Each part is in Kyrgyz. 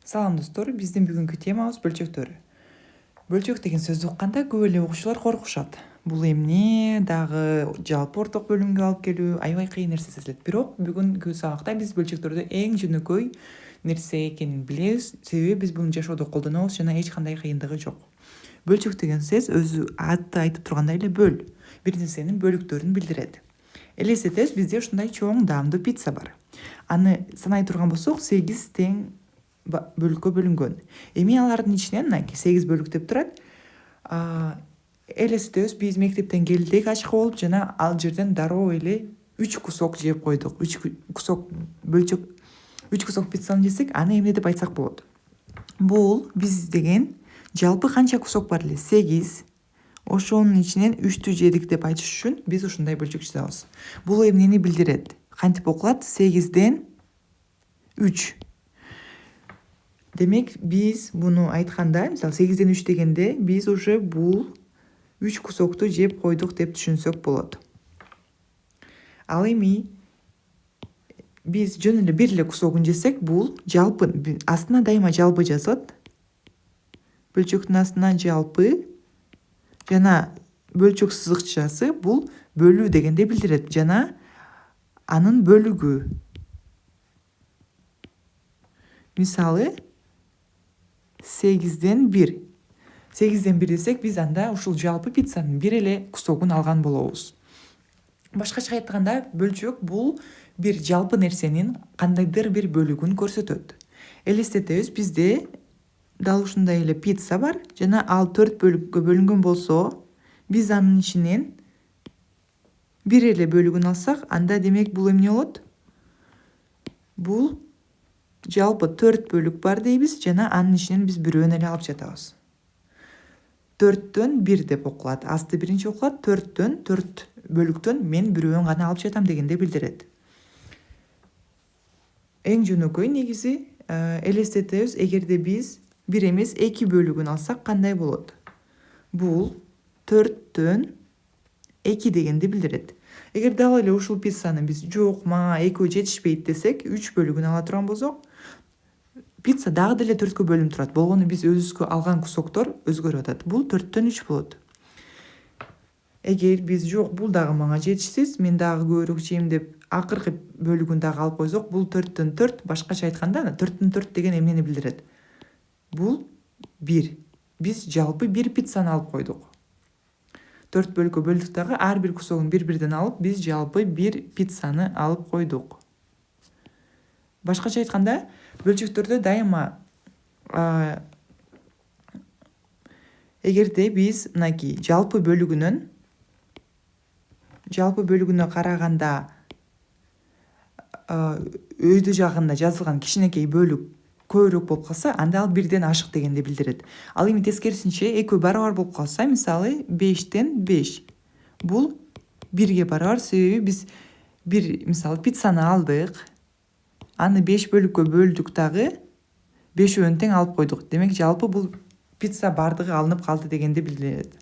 Салам достор, биздин бүгүнкү темабыз бөлчөктөр. Бөлчөк деген сөздү укканда көп эле окуучулар коркушат. Бул эмне, дагы жалпы орток бөлүмгө алып келүү аябай кыйын нерсе сезилет. Бирок бүгүнкү сабакта биз бөлчөктөрдү эң жөнөкөй нерсе экенин билебиз, себеби биз буну жашоодо колдонобуз жана эч кандай кыйындыгы жок. Бөлчөк деген сөз өзү аты айтып тургандай эле бөл, бир нерсенин бөлүктөрүн билдирет. Элестетебиз, бизде ушундай чоң даамдуу пицца бар. Аны санай турган болсок, 8 тең бөлүккө бөлүнгөн. Эми алардын ичинен 8 бөлүк деп турат. Элестетебиз, биз мектептен келдик ачка болуп жана ал жерден дароо эле 3 кусок жеп койдук. 3 кусок бөлчөк 3 кусок пиццаны жесек, аны эмне деп айтсак болот? Бул биз деген жалпы канча кусок бар эле? 8. Ошонун ичинен 3тү жедик деп айтыш үчүн биз ушундай бөлчөк жазабыз. Бул эмнени билдирет? Кантип окулат? 8ден 3. Демек, биз буну айтканда, мисалы 8ден 3 дегенде, биз уже бул 3 кусокту жеп койдук деп түшүнсөк болот. Ал эми биз жөн эле бир эле кусогун жесек, бул жалпы, астына дайыма жалпы жазылат. Бөлчөктүн астына жалпы жана бөлчөк сызыкчасы бул бөлүү дегенди билдирет жана анын бөлүгү. Мисалы 8ден 1. 8ден 1 десек, биз анда ушул жалпы пиццанын бир эле кусогун алган болобуз. Башкача айтканда, бөлчөк бул бир жалпы нерсенин кандайдыр бир бөлүгүн көрсөтөт. Элестетебиз, бизде дал ушундай эле пицца бар жана ал 4 бөлүккө бөлүнгөн болсо, биз анын ичинен бир эле бөлүгүн алсак, анда демек бул эмне болот? Бул жалпы 4 бөлүк бар дейбиз жана анын ичинен биз бирөөнү эле алып жатабыз. 4төн 1 деп окулат. Асты биринчи окулат. 4 бөлүктөн мен бирөөнү гана алып жатам дегенди билдирет. Эң жөнөкөй негизи элестетебиз, эгерде биз бир эмес 2 бөлүгүн алсак кандай болот? Бул 4төн 2 дегенди билдирет. Эгер дал эле ушул пиццаны биз жок, мага экөө жетишпейт десек, 3 бөлүгүн ала турган болсок, пицца дагы деле 4кө бөлүнүп турат. Болгону биз өзүбүзгө алган кусоктор өзгөрүп атат. Бул 4төн 3 болот. Эгер биз жок, бул дагы мага жетишсиз, мен дагы көбүрөөк жейм деп акыркы бөлүгүн дагы алып койсок, бул 4төн 4, башкача айтканда, 4төн 4 деген эмнени билдирет? Бул 1. Биз жалпы бир пиццаны алып койдук. 4 бөлүккө бөлдүк дагы, ар бир кусогун бир-бирден алып, биз жалпы бир пиццаны алып койдук. Башкача айтканда, бөлчөктөрдө дайыма эгерде биз мынакей жалпы бөлүгүнө караганда өйдө жагында жазылган кичинекей бөлүк көбүрөөк болуп калса, анда ал бирден ашык дегенди билдирет. Ал эми тескерисинче экөө барабар болуп калса, мисалы 5тен 5. Бул 1ге барабар, себеби биз бир, мисалы, пиццаны алдык, аны 5 бөлүккө бөлдүк дагы, 5өөнү тең алып койдук. Демек, жалпы бул пицца бардыгы алынып калды дегенди билдирет.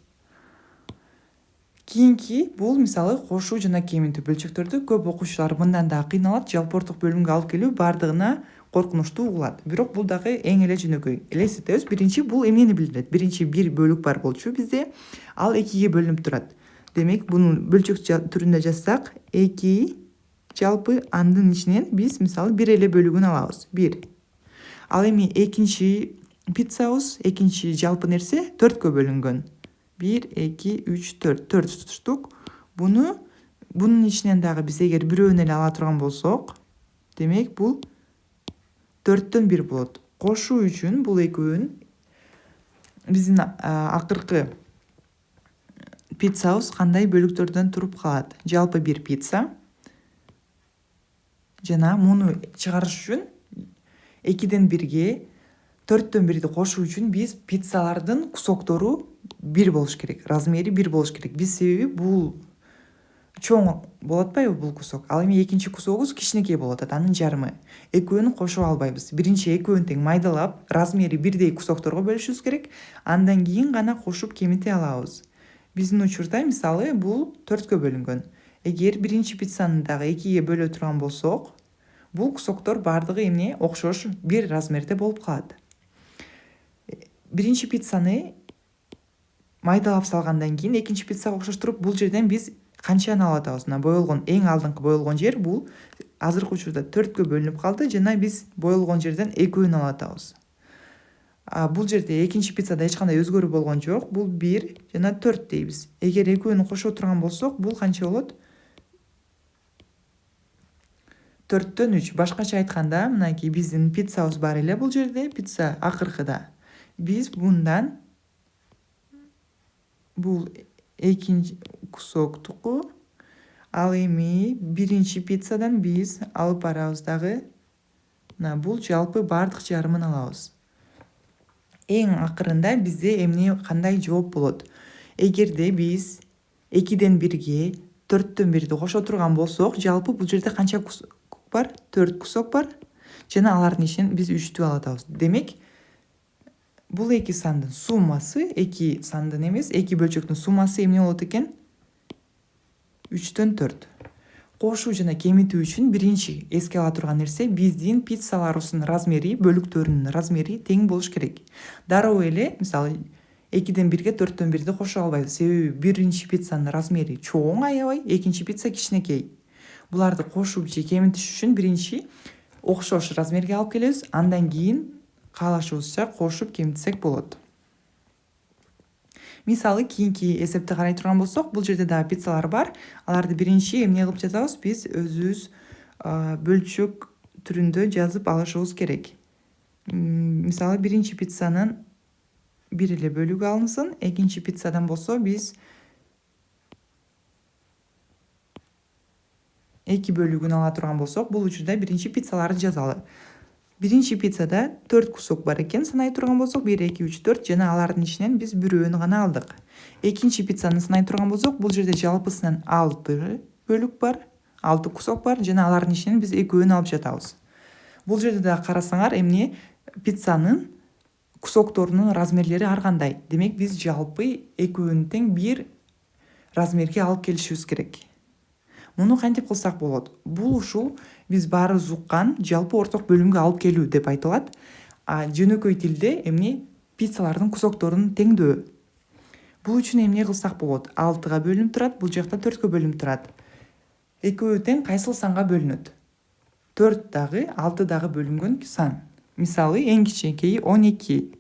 Кийинки бул, мисалы, кошуу жана кеминтүү. Бөлчөктөрдү көп окуучулар мындан да кыйналат, жалпы орток бөлүмгө алып келүү бардыгына коркунучтуу угулат. Бирок бул дагы эң эле жөнөкөй. Элестетебиз, биринчи бул эмнени билдирет? Биринчи бир бөлүк бар болчу бизде, ал 2ге бөлүнүп турат. Демек, буну бөлчөк түрүндө жазсак, 2 жалпы андын ичинен биз, мисалы, бир эле бөлүгүн алабыз. 1. Ал эми экинчи пиццабыз, экинчи жалпы нерсе 4кө бөлүнгөн. 1, 2, 3, 4. 4 тутуштук. Бунун ичинен дагы биз эгер бирөөнү эле ала турган болсок, демек бул 4төн 1 болот. Кошуу үчүн бул экөөнүн биздин акыркы пиццабыз кандай бөлүктөрдөн туруп калат? Жалпы бир пицца. Жана муну чыгарыш үчүн 2ден 1ге 4төн 1ди кошуу үчүн биз пиццалардын кусоктору 1 болуш керек, размери 1 болуш керек. Биз себеби бул чоң болот атпайбы бул кусок? Ал эми экинчи кусогубуз кичинекей болуп атат, анын жарымы. Экөөнү кошо албайбыз. Биринчи экөөнү тең майдалап, размери бирдей кусокторго бөлүшүбүз керек. Андан кийин гана кошуп кемите алабыз. Биздин учурда, мисалы, бул 4кө бөлүнгөн. Эгер биринчи пиццаны дагы 2ге бөлө турган болсок, бул кусоктор баардыгы эмне окшош бир размерде болуп калат. Биринчи пиццаны майдалап салгандан кийин экинчи пиццага окшоштуруп бул жерден биз канчаны алып атабыз? Мына боелгон эң алдыңкы боелгон жер бул азыркы учурда 4кө бөлүнүп калды жана биз боелгон жерден 2-өн алып атабыз. Бул жерде экинчи пиццада эч кандай өзгөрүү болгон жок. Бул 1 жана 4 дейбиз. Эгер 2-өн кошо турган болсок, бул канча болот? 4төн 3. Башкача айтканда, мынакей биздин пиццабыз бар эле бул жерде, пицца акыркыда. Биз bundan бул экинчи кусоктуку ал эми биринчи пиццадан биз алып барабыз дагы. Мына бул жалпы бардык жарымын алабыз. Эң акырында бизде эмне кандай жооп болот? Эгерде биз 2ден 1ге 4төн 1ди кошо турган болсок, жалпы бул жерде канча кусок бар? 4 кусок бар. Жана алардын ичинен биз 3тү алып атабыз. Демек, бул эки сандын суммасы, эки сандын эмес, эки бөлчөктүн суммасы эмне болот экен? 3төн 4. Кошуу жана кемитүү үчүн биринчи эске ала турган нерсе биздин пиццаларыбыздын размери, бөлүктөрүнүн размери тең болуш керек. Дароо эле, мисалы 2ден 1ге 4төн 1ди кошо албайбыз. Себеби биринчи пиццанын размери чоң аябай, экинчи пицца кичинекей. Буларды кошуп же кемитиш үчүн биринчи окшош размерге алып келебиз, андан кийин каалашыбызча кошуп кемитсек болот. Мисалы кийинки эсепти карай турган болсок, бул жерде дагы пиццалар бар. Аларды биринчи эмне кылып жазабыз? Биз өзүбүз бөлчөк түрүндө жазып алышыбыз керек. Мисалы биринчи пиццанын бир эле бөлүгү алынсын, экинчи пиццадан болсо биз 2 бөлүгүн ала турган болсок, бул учурда биринчи пиццаларды жазалы. Биринчи пиццада 4 кусок бар экен, санай турган болсок, 1, 2, 3, 4 жана алардын ичинен биз бирөөнү гана алдык. Экинчи пиццаны санай турган болсок, бул жерде жалпысынан 6 бөлүк бар, 6 кусок бар жана алардын ичинен биз 2-өн алып жатабыз. Бул жерде да карасаңар, эмне пиццанын кусокторунун размерлери ар кандай. Демек, биз жалпы 2-өн тең бир размерге алып келишибиз керек. Муну кантип кылсак болот? Бул ушул биз баарыбыз уккан жалпы орток бөлүмгө алып келүү деп айтылат. Жөнөкөй тилде эмне пиццалардын кусокторунун теңдөө. Бул үчүн эмне кылсак болот? 6га бөлүнүп турат, бул жакта 4кө бөлүнүп турат. 2 тең кайсыл санга бөлүнөт? 4 дагы, 6 дагы бөлүнгөн сан. Мисалы эң кичинекейи 12.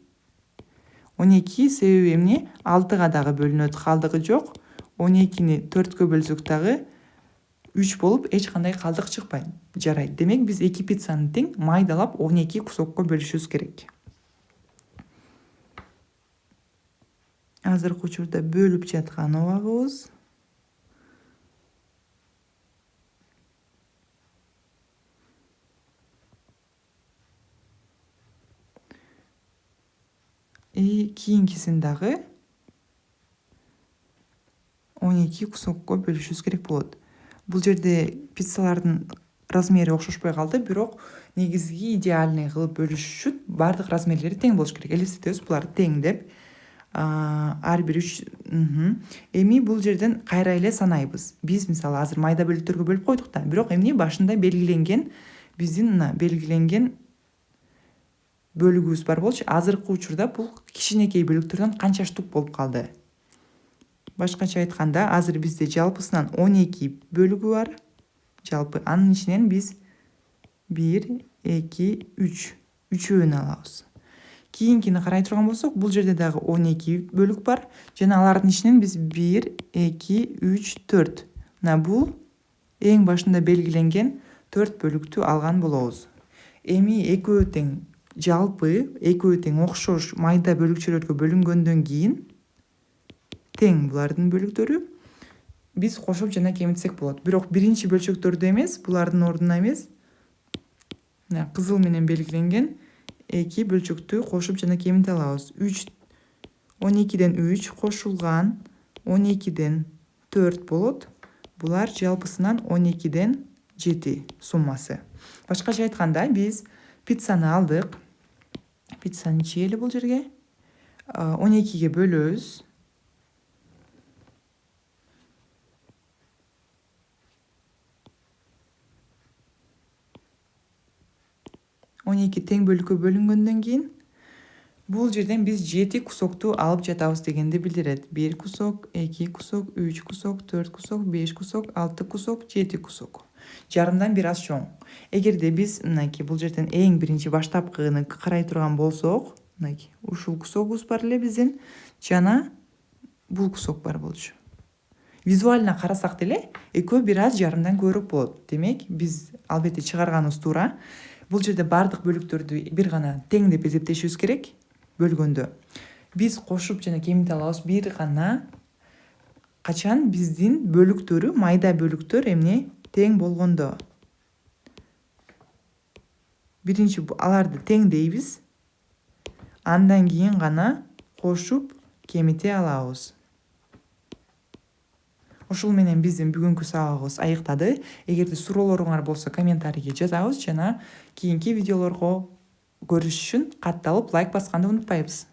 12 себеби эмне? 6га дагы бөлүнөт, калдыгы жок. 12-ни 4кө бөлсөк дагы 3 болуп эч кандай калдык чыкпайт. Жарайт. Демек, биз 2 пиццаны тең майдалап 12 кусокко бөлүшүбүз керек. Азыркы учурда бөлүп жаткан убагыбыз. Кийинкисин дагы 12 кусокко бөлүшүбүз керек болот. Бул жерде пиццалардын размери окшошпой калды, бирок негизги идеальный кылып бөлүш үчүн бардык размерлери тең болуш керек. Элестетебиз, булар тең деп. Ар бир 3. Эми бул жерден кайра эле санайбыз. Биз мисалы азыр майда бөлүктөргө бөлүп койдук да, бирок эмне башында белгиленген биздин белгиленген бөлүгүбүз бар болчу. Азыркы учурда бул кичинекей бөлүктөрдөн канча штук болуп калды? Башкача айтканда, азыр бизде жалпысынан 12 бөлүгү бар. Жалпы анын ичинен биз 1, 2, 3. 3-өн алабыз. Кийинкини карай турган болсок, бул жерде дагы 12 бөлүк бар. Жана алардын ичинен биз 1, 2, 3, 4. Мына бул эң башында белгиленген 4 бөлүктү алган болобуз. Эми экөө тең жалпы, экөө тең окшош майда бөлүкчөлөргө бөлүнгөндөн кийин тең булардын бөлүктөрү биз кошуп жана кемитсек болот. Бирок биринчи бөлчөктөрдү эмес, булардын ордуна эмес, мына кызыл менен белгиленген 2 бөлчөктү кошуп жана кемите алабыз. 12ден 3 кошулган 12ден 4 болот. Булар жалпысынан 12ден 7 суммасы. Башкача айтканда, биз пиццаны алдык. Пиццаны чейели бул жерге. 12ге бөлөбүз. 12 тең бөлүккө бөлүнгөндөн кийин бул жерден биз 7 кусокту алып жатабыз дегенди билдирет. 1 кусок, 2 кусок, 3 кусок, 4 кусок, 5 кусок, 6 кусок, 7 кусок. Жарымдан бир аз чоң. Эгерде биз мынакей бул жерден эң биринчи баштапкыны карай турган болсок, мынакей ушул кусогубуз бар эле биздин жана бул кусок бар болчу. Визуально карасак деле экөө бир аз жарымдан көбүрөөк болот. Демек, биз албетте чыгарганыбыз туура. Бул жерде бардык бөлүктөрдү бир гана тең деп эсептешибиз керек. Бөлгөндө биз кошуп жана кемите алабыз бир гана качан биздин бөлүктөрү, майда бөлүктөр эмне тең болгондо. Биринчи аларды тең дейбиз. Андан кийин гана кошуп кемите алабыз. Ушул менен биздин бүгүнкү сабагыбыз айыктады. Эгерде суроолоруңар болсо комментарийге жазабыз жана кийинки видеолорго көрүш үчүн катталып лайк басканды унутпайбыз.